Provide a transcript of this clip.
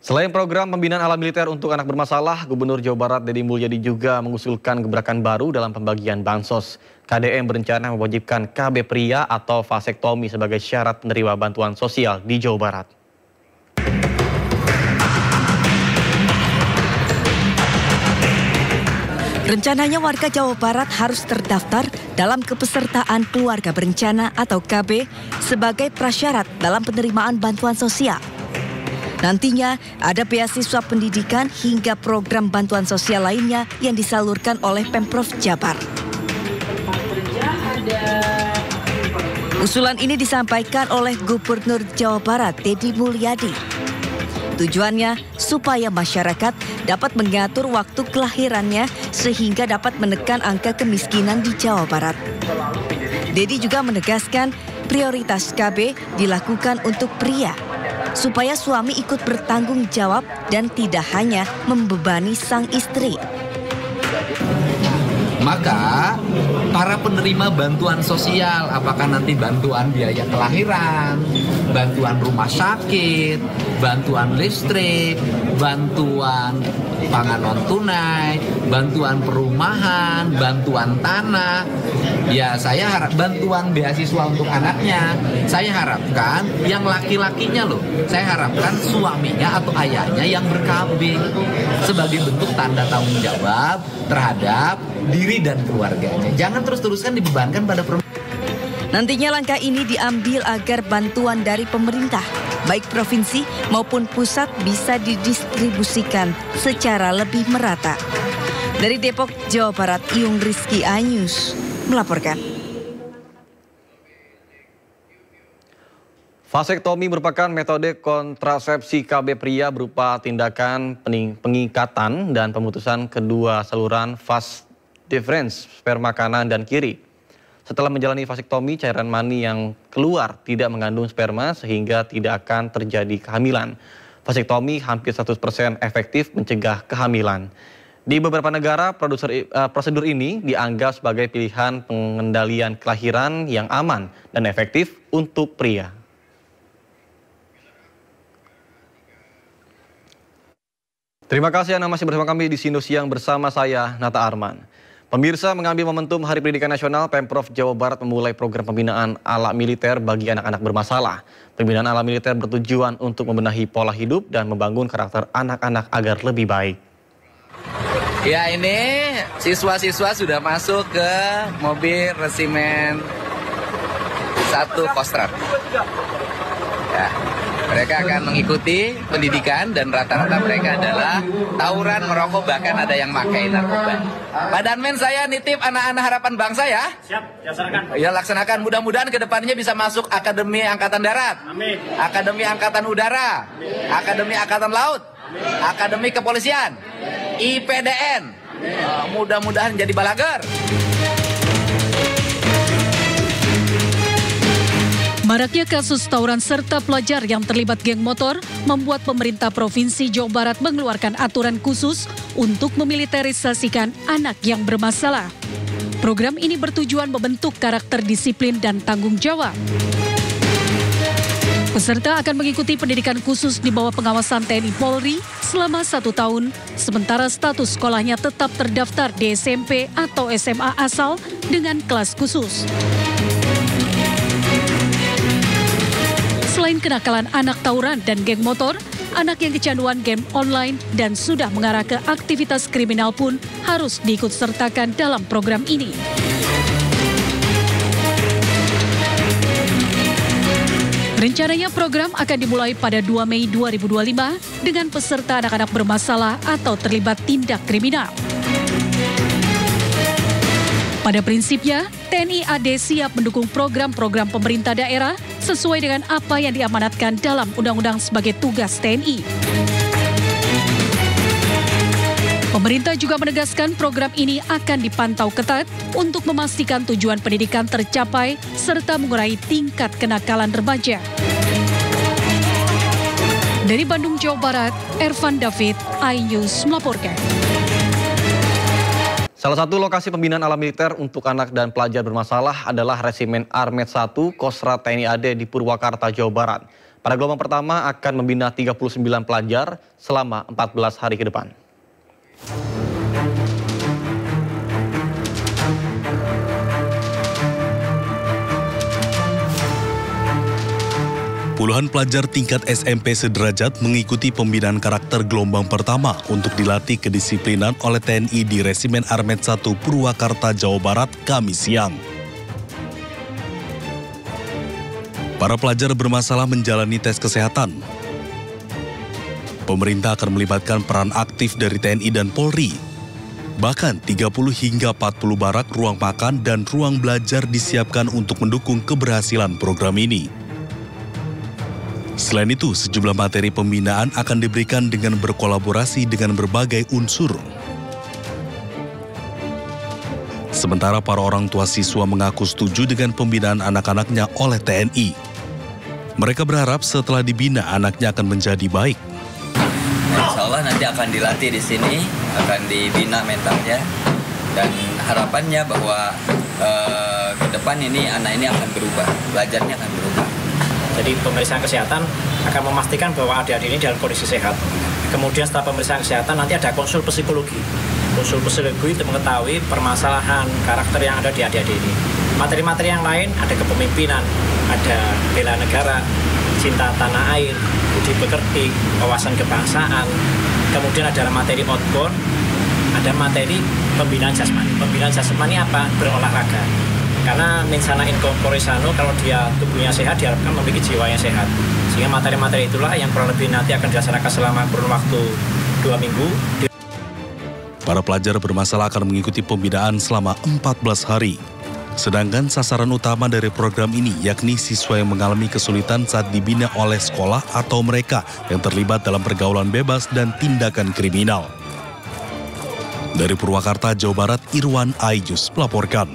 Selain program pembinaan ala militer untuk anak bermasalah, Gubernur Jawa Barat Deddy Mulyadi juga mengusulkan gebrakan baru dalam pembagian bansos. KDM berencana mewajibkan KB pria atau vasektomi sebagai syarat penerima bantuan sosial di Jawa Barat. Rencananya warga Jawa Barat harus terdaftar dalam kepesertaan keluarga berencana atau KB sebagai prasyarat dalam penerimaan bantuan sosial. Nantinya ada beasiswa pendidikan hingga program bantuan sosial lainnya yang disalurkan oleh Pemprov Jabar. Usulan ini disampaikan oleh Gubernur Jawa Barat Deddy Mulyadi. Tujuannya supaya masyarakat dapat mengatur waktu kelahirannya sehingga dapat menekan angka kemiskinan di Jawa Barat. Deddy juga menegaskan prioritas KB dilakukan untuk pria, supaya suami ikut bertanggung jawab dan tidak hanya membebani sang istri. Maka para penerima bantuan sosial, apakah nanti bantuan biaya kelahiran, bantuan rumah sakit, bantuan listrik, bantuan pangan non tunai, bantuan perumahan, bantuan tanah, ya saya harap bantuan beasiswa untuk anaknya, saya harapkan yang laki-lakinya loh, saya harapkan suaminya atau ayahnya yang ber-KB sebagai bentuk tanda tanggung jawab terhadap diri dan keluarganya. Jangan terus-terusan dibebankan pada perempuan. Nantinya langkah ini diambil agar bantuan dari pemerintah, baik provinsi maupun pusat bisa didistribusikan secara lebih merata. Dari Depok, Jawa Barat, Iyung Rizky Anyus melaporkan. Vasektomi merupakan metode kontrasepsi KB pria berupa tindakan pengikatan dan pemutusan kedua saluran vas deferens sperma kanan dan kiri. Setelah menjalani vasektomi, cairan mani yang keluar tidak mengandung sperma sehingga tidak akan terjadi kehamilan. Vasektomi hampir 100% efektif mencegah kehamilan. Di beberapa negara, prosedur ini dianggap sebagai pilihan pengendalian kelahiran yang aman dan efektif untuk pria. Terima kasih Anda masih bersama kami di Sindo Siang bersama saya, Nata Arman. Pemirsa, mengambil momentum Hari Pendidikan Nasional, Pemprov Jawa Barat memulai program pembinaan ala militer bagi anak-anak bermasalah. Pembinaan ala militer bertujuan untuk membenahi pola hidup dan membangun karakter anak-anak agar lebih baik. Ya, ini siswa-siswa sudah masuk ke mobil resimen 1 Kostrad. Ya. Mereka akan mengikuti pendidikan dan rata-rata mereka adalah tawuran, merokok, bahkan ada yang pakai narkoba. Pak Danmen, saya nitip anak-anak harapan bangsa ya. Siap, laksanakan. Ya, laksanakan. Mudah-mudahan kedepannya bisa masuk Akademi Angkatan Darat, Amin. Akademi Angkatan Udara, Amin. Akademi Angkatan Laut, Amin. Akademi Kepolisian, IPDN. Mudah-mudahan jadi balager. Maraknya kasus tawuran serta pelajar yang terlibat geng motor membuat pemerintah Provinsi Jawa Barat mengeluarkan aturan khusus untuk memiliterisasikan anak yang bermasalah. Program ini bertujuan membentuk karakter disiplin dan tanggung jawab. Peserta akan mengikuti pendidikan khusus di bawah pengawasan TNI Polri selama 1 tahun, sementara status sekolahnya tetap terdaftar di SMP atau SMA asal dengan kelas khusus. Selain kenakalan anak tawuran dan geng motor, anak yang kecanduan game online dan sudah mengarah ke aktivitas kriminal pun harus diikutsertakan dalam program ini. Rencananya program akan dimulai pada 2 Mei 2025 dengan peserta anak-anak bermasalah atau terlibat tindak kriminal. Pada prinsipnya, TNI AD siap mendukung program-program pemerintah daerah sesuai dengan apa yang diamanatkan dalam undang-undang sebagai tugas TNI. Pemerintah juga menegaskan program ini akan dipantau ketat untuk memastikan tujuan pendidikan tercapai serta mengurangi tingkat kenakalan remaja. Dari Bandung, Jawa Barat, Ervan David, iNews melaporkan. Salah satu lokasi pembinaan ala militer untuk anak dan pelajar bermasalah adalah Resimen Armet 1 Kostrad TNI AD di Purwakarta, Jawa Barat. Pada gelombang pertama akan membina 39 pelajar selama 14 hari ke depan. Puluhan pelajar tingkat SMP sederajat mengikuti pembinaan karakter gelombang pertama untuk dilatih kedisiplinan oleh TNI di Resimen Armet 1 Purwakarta, Jawa Barat, Kamis siang. Para pelajar bermasalah menjalani tes kesehatan. Pemerintah akan melibatkan peran aktif dari TNI dan Polri. Bahkan 30 hingga 40 barak ruang makan dan ruang belajar disiapkan untuk mendukung keberhasilan program ini. Selain itu, sejumlah materi pembinaan akan diberikan dengan berkolaborasi dengan berbagai unsur. Sementara para orang tua siswa mengaku setuju dengan pembinaan anak-anaknya oleh TNI. Mereka berharap setelah dibina anaknya akan menjadi baik. Insya Allah nanti akan dilatih di sini, akan dibina mentalnya, dan harapannya bahwa ke depan ini anak ini akan berubah, belajarnya akan berubah. Jadi pemeriksaan kesehatan akan memastikan bahwa adik-adik ini dalam kondisi sehat. Kemudian setelah pemeriksaan kesehatan nanti ada konsul psikologi. Konsul psikologi untuk mengetahui permasalahan karakter yang ada di adik-adik ini. Materi-materi yang lain ada kepemimpinan, ada bela negara, cinta tanah air, budi pekerti, wawasan kebangsaan. Kemudian ada materi outbound, ada materi pembinaan jasmani. Pembinaan jasmani apa? Berolahraga. Karena mensana in corpore sano, kalau dia tubuhnya sehat, diharapkan memiliki jiwa yang sehat. Sehingga materi-materi itulah yang kurang lebih nanti akan dilaksanakan selama kurun waktu 2 minggu. Para pelajar bermasalah akan mengikuti pembinaan selama 14 hari. Sedangkan sasaran utama dari program ini yakni siswa yang mengalami kesulitan saat dibina oleh sekolah atau mereka yang terlibat dalam pergaulan bebas dan tindakan kriminal. Dari Purwakarta, Jawa Barat, Irwan Aijus melaporkan.